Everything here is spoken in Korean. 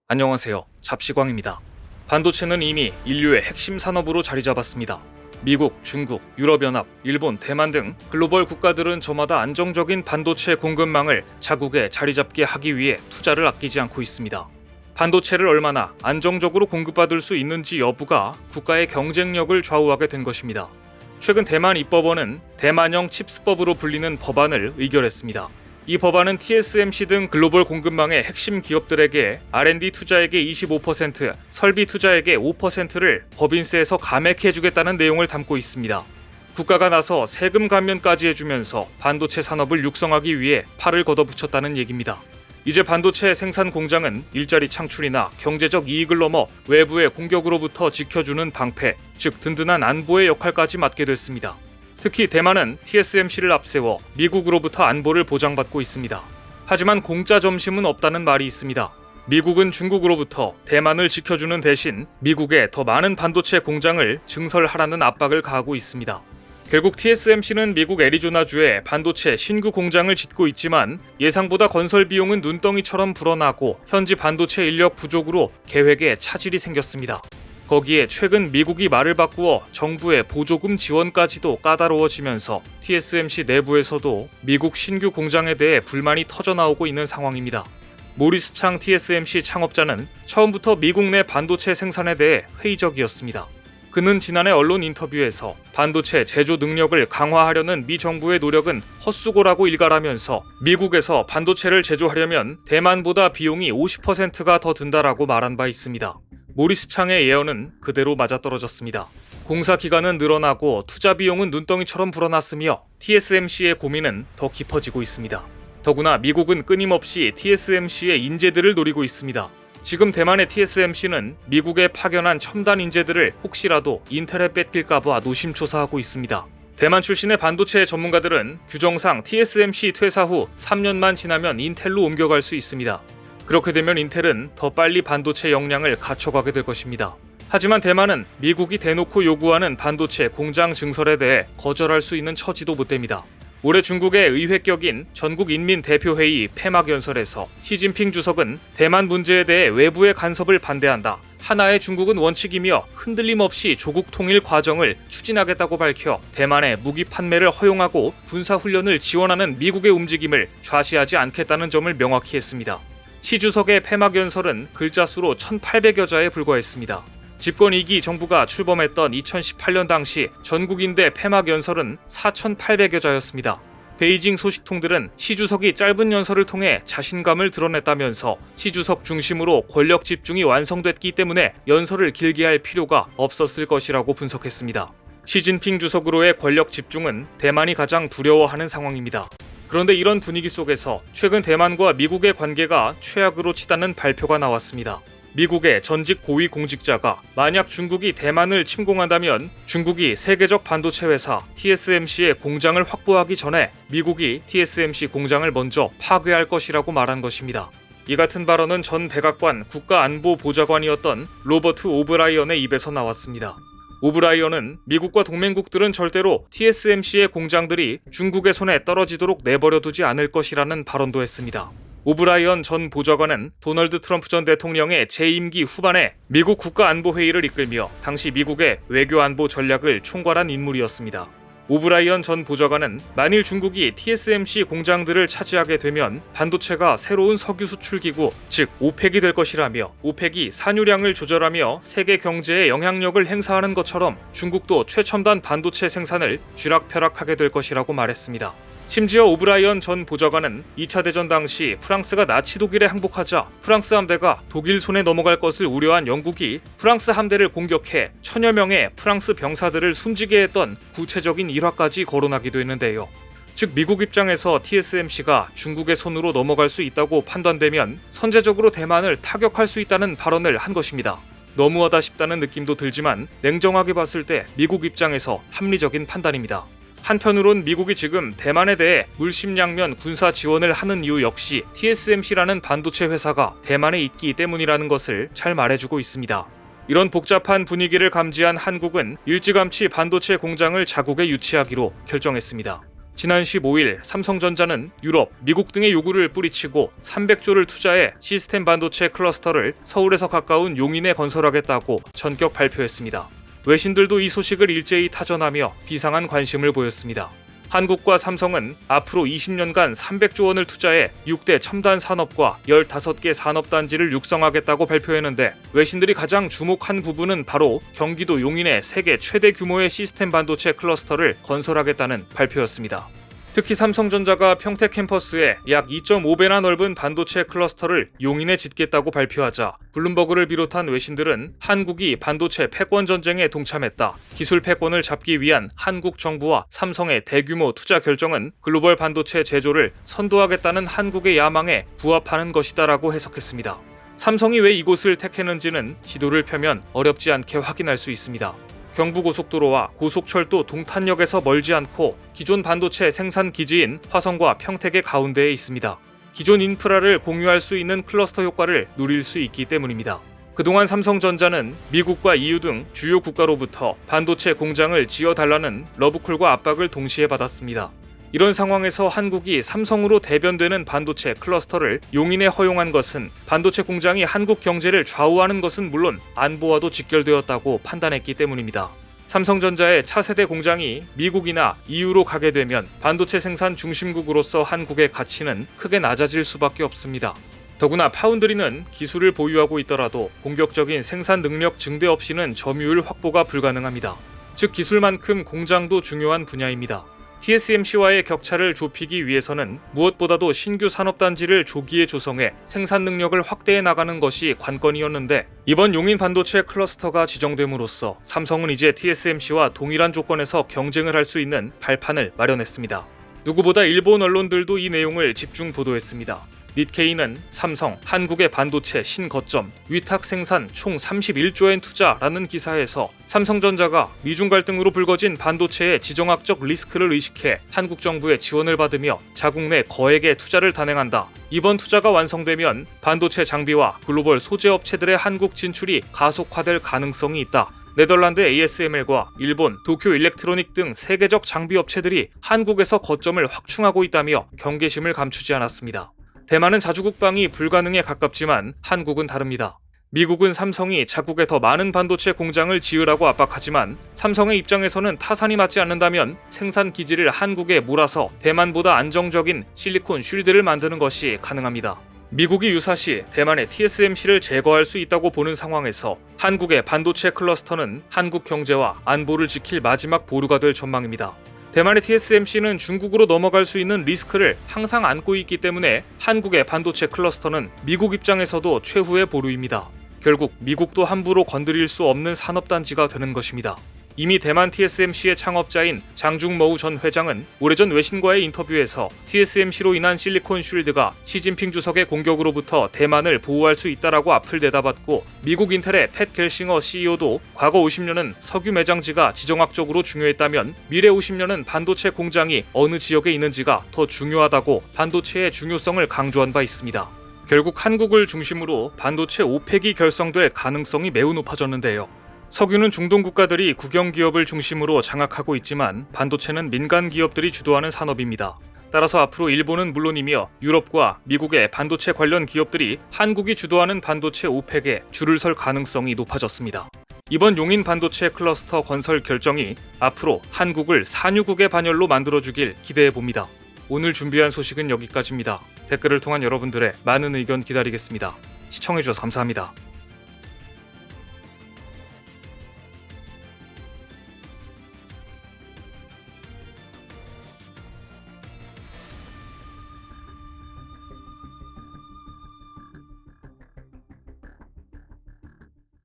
안녕하세요. 잡시광입니다. 반도체는 이미 인류의 핵심 산업으로 자리 잡았습니다. 미국, 중국, 유럽연합, 일본, 대만 등 글로벌 국가들은 저마다 안정적인 반도체 공급망을 자국에 자리 잡게 하기 위해 투자를 아끼지 않고 있습니다. 반도체를 얼마나 안정적으로 공급받을 수 있는지 여부가 국가의 경쟁력을 좌우하게 된 것입니다. 최근 대만 입법원은 대만형 칩스법으로 불리는 법안을 의결했습니다. 이 법안은 TSMC 등 글로벌 공급망의 핵심 기업들에게 R&D 투자액의 25%, 설비 투자액의 5%를 법인세에서 감액해주겠다는 내용을 담고 있습니다. 국가가 나서 세금 감면까지 해주면서 반도체 산업을 육성하기 위해 팔을 걷어붙였다는 얘기입니다. 이제 반도체 생산 공장은 일자리 창출이나 경제적 이익을 넘어 외부의 공격으로부터 지켜주는 방패, 즉 든든한 안보의 역할까지 맡게 됐습니다. 특히 대만은 TSMC를 앞세워 미국으로부터 안보를 보장받고 있습니다. 하지만 공짜 점심은 없다는 말이 있습니다. 미국은 중국으로부터 대만을 지켜주는 대신 미국에 더 많은 반도체 공장을 증설하라는 압박을 가하고 있습니다. 결국 TSMC는 미국 애리조나주에 반도체 신규 공장을 짓고 있지만 예상보다 건설 비용은 눈덩이처럼 불어나고 현지 반도체 인력 부족으로 계획에 차질이 생겼습니다. 거기에 최근 미국이 말을 바꾸어 정부의 보조금 지원까지도 까다로워지면서 TSMC 내부에서도 미국 신규 공장에 대해 불만이 터져나오고 있는 상황입니다. 모리스 창 TSMC 창업자는 처음부터 미국 내 반도체 생산에 대해 회의적이었습니다. 그는 지난해 언론 인터뷰에서 반도체 제조 능력을 강화하려는 미 정부의 노력은 헛수고라고 일갈하면서 미국에서 반도체를 제조하려면 대만보다 비용이 50%가 더 든다라고 말한 바 있습니다. 모리스 창의 예언은 그대로 맞아떨어졌습니다. 공사 기간은 늘어나고 투자 비용은 눈덩이처럼 불어났으며 TSMC의 고민은 더 깊어지고 있습니다. 더구나 미국은 끊임없이 TSMC의 인재들을 노리고 있습니다. 지금 대만의 TSMC는 미국에 파견한 첨단 인재들을 혹시라도 인텔에 뺏길까봐 노심초사하고 있습니다. 대만 출신의 반도체 전문가들은 규정상 TSMC 퇴사 후 3년만 지나면 인텔로 옮겨갈 수 있습니다. 그렇게 되면 인텔은 더 빨리 반도체 역량을 갖춰가게 될 것입니다. 하지만 대만은 미국이 대놓고 요구하는 반도체 공장 증설에 대해 거절할 수 있는 처지도 못 됩니다. 올해 중국의 의회격인 전국인민대표회의 폐막연설에서 시진핑 주석은 대만 문제에 대해 외부의 간섭을 반대한다. 하나의 중국은 원칙이며 흔들림 없이 조국 통일 과정을 추진하겠다고 밝혀 대만의 무기 판매를 허용하고 군사훈련을 지원하는 미국의 움직임을 좌시하지 않겠다는 점을 명확히 했습니다. 시 주석의 폐막연설은 글자 수로 1,800여 자에 불과했습니다. 집권 2기 정부가 출범했던 2018년 당시 전국인대 폐막연설은 4,800여 자였습니다. 베이징 소식통들은 시 주석이 짧은 연설을 통해 자신감을 드러냈다면서 시 주석 중심으로 권력 집중이 완성됐기 때문에 연설을 길게 할 필요가 없었을 것이라고 분석했습니다. 시진핑 주석으로의 권력 집중은 대만이 가장 두려워하는 상황입니다. 그런데 이런 분위기 속에서 최근 대만과 미국의 관계가 최악으로 치닫는 발표가 나왔습니다. 미국의 전직 고위 공직자가 만약 중국이 대만을 침공한다면 중국이 세계적 반도체 회사 TSMC의 공장을 확보하기 전에 미국이 TSMC 공장을 먼저 파괴할 것이라고 말한 것입니다. 이 같은 발언은 전 백악관 국가안보보좌관이었던 로버트 오브라이언의 입에서 나왔습니다. 오브라이언은 미국과 동맹국들은 절대로 TSMC의 공장들이 중국의 손에 떨어지도록 내버려두지 않을 것이라는 발언도 했습니다. 오브라이언 전 보좌관은 도널드 트럼프 전 대통령의 재임기 후반에 미국 국가안보회의를 이끌며 당시 미국의 외교안보 전략을 총괄한 인물이었습니다. 오브라이언 전 보좌관은 만일 중국이 TSMC 공장들을 차지하게 되면 반도체가 새로운 석유 수출기구, 즉 오펙이 될 것이라며 오펙이 산유량을 조절하며 세계 경제에 영향력을 행사하는 것처럼 중국도 최첨단 반도체 생산을 쥐락펴락하게 될 것이라고 말했습니다. 심지어 오브라이언 전 보좌관은 2차 대전 당시 프랑스가 나치 독일에 항복하자 프랑스 함대가 독일 손에 넘어갈 것을 우려한 영국이 프랑스 함대를 공격해 천여 명의 프랑스 병사들을 숨지게 했던 구체적인 일화까지 거론하기도 했는데요. 즉 미국 입장에서 TSMC가 중국의 손으로 넘어갈 수 있다고 판단되면 선제적으로 대만을 타격할 수 있다는 발언을 한 것입니다. 너무하다 싶다는 느낌도 들지만 냉정하게 봤을 때 미국 입장에서 합리적인 판단입니다. 한편으론 미국이 지금 대만에 대해 물심양면 군사 지원을 하는 이유 역시 TSMC라는 반도체 회사가 대만에 있기 때문이라는 것을 잘 말해주고 있습니다. 이런 복잡한 분위기를 감지한 한국은 일찌감치 반도체 공장을 자국에 유치하기로 결정했습니다. 지난 15일 삼성전자는 유럽, 미국 등의 요구를 뿌리치고 300조를 투자해 시스템 반도체 클러스터를 서울에서 가까운 용인에 건설하겠다고 전격 발표했습니다. 외신들도 이 소식을 일제히 타전하며 비상한 관심을 보였습니다. 한국과 삼성은 앞으로 20년간 300조 원을 투자해 6대 첨단 산업과 15개 산업단지를 육성하겠다고 발표했는데, 외신들이 가장 주목한 부분은 바로 경기도 용인에 세계 최대 규모의 시스템 반도체 클러스터를 건설하겠다는 발표였습니다. 특히 삼성전자가 평택 캠퍼스에 약 2.5배나 넓은 반도체 클러스터를 용인에 짓겠다고 발표하자 블룸버그를 비롯한 외신들은 한국이 반도체 패권 전쟁에 동참했다, 기술 패권을 잡기 위한 한국 정부와 삼성의 대규모 투자 결정은 글로벌 반도체 제조를 선도하겠다는 한국의 야망에 부합하는 것이다라고 해석했습니다. 삼성이 왜 이곳을 택했는지는 지도를 펴면 어렵지 않게 확인할 수 있습니다. 경부고속도로와 고속철도 동탄역에서 멀지 않고 기존 반도체 생산 기지인 화성과 평택의 가운데에 있습니다. 기존 인프라를 공유할 수 있는 클러스터 효과를 누릴 수 있기 때문입니다. 그동안 삼성전자는 미국과 EU 등 주요 국가로부터 반도체 공장을 지어달라는 러브콜과 압박을 동시에 받았습니다. 이런 상황에서 한국이 삼성으로 대변되는 반도체 클러스터를 용인에 허용한 것은 반도체 공장이 한국 경제를 좌우하는 것은 물론 안보와도 직결되었다고 판단했기 때문입니다. 삼성전자의 차세대 공장이 미국이나 EU로 가게 되면 반도체 생산 중심국으로서 한국의 가치는 크게 낮아질 수밖에 없습니다. 더구나 파운드리는 기술을 보유하고 있더라도 공격적인 생산 능력 증대 없이는 점유율 확보가 불가능합니다. 즉 기술만큼 공장도 중요한 분야입니다. TSMC와의 격차를 좁히기 위해서는 무엇보다도 신규 산업단지를 조기에 조성해 생산 능력을 확대해 나가는 것이 관건이었는데, 이번 용인 반도체 클러스터가 지정됨으로써 삼성은 이제 TSMC와 동일한 조건에서 경쟁을 할 수 있는 발판을 마련했습니다. 누구보다 일본 언론들도 이 내용을 집중 보도했습니다. 니케이는 삼성, 한국의 반도체 신거점, 위탁 생산 총 31조엔 투자라는 기사에서 삼성전자가 미중 갈등으로 불거진 반도체의 지정학적 리스크를 의식해 한국 정부의 지원을 받으며 자국 내 거액의 투자를 단행한다. 이번 투자가 완성되면 반도체 장비와 글로벌 소재 업체들의 한국 진출이 가속화될 가능성이 있다. 네덜란드 ASML과 일본 도쿄 일렉트로닉 등 세계적 장비 업체들이 한국에서 거점을 확충하고 있다며 경계심을 감추지 않았습니다. 대만은 자주국방이 불가능에 가깝지만 한국은 다릅니다. 미국은 삼성이 자국에 더 많은 반도체 공장을 지으라고 압박하지만 삼성의 입장에서는 타산이 맞지 않는다면 생산 기지를 한국에 몰아서 대만보다 안정적인 실리콘 쉴드를 만드는 것이 가능합니다. 미국이 유사시 대만의 TSMC를 제거할 수 있다고 보는 상황에서 한국의 반도체 클러스터는 한국 경제와 안보를 지킬 마지막 보루가 될 전망입니다. 대만의 TSMC는 중국으로 넘어갈 수 있는 리스크를 항상 안고 있기 때문에 한국의 반도체 클러스터는 미국 입장에서도 최후의 보루입니다. 결국 미국도 함부로 건드릴 수 없는 산업단지가 되는 것입니다. 이미 대만 TSMC의 창업자인 장중머우 전 회장은 오래전 외신과의 인터뷰에서 TSMC로 인한 실리콘 쉴드가 시진핑 주석의 공격으로부터 대만을 보호할 수 있다라고 앞을 내다봤고, 미국 인텔의 팻 겔싱어 CEO도 과거 50년은 석유 매장지가 지정학적으로 중요했다면 미래 50년은 반도체 공장이 어느 지역에 있는지가 더 중요하다고 반도체의 중요성을 강조한 바 있습니다. 결국 한국을 중심으로 반도체 오펙이 결성될 가능성이 매우 높아졌는데요. 석유는 중동 국가들이 국영 기업을 중심으로 장악하고 있지만 반도체는 민간 기업들이 주도하는 산업입니다. 따라서 앞으로 일본은 물론이며 유럽과 미국의 반도체 관련 기업들이 한국이 주도하는 반도체 오펙에 줄을 설 가능성이 높아졌습니다. 이번 용인 반도체 클러스터 건설 결정이 앞으로 한국을 산유국의 반열로 만들어주길 기대해봅니다. 오늘 준비한 소식은 여기까지입니다. 댓글을 통한 여러분들의 많은 의견 기다리겠습니다. 시청해주셔서 감사합니다.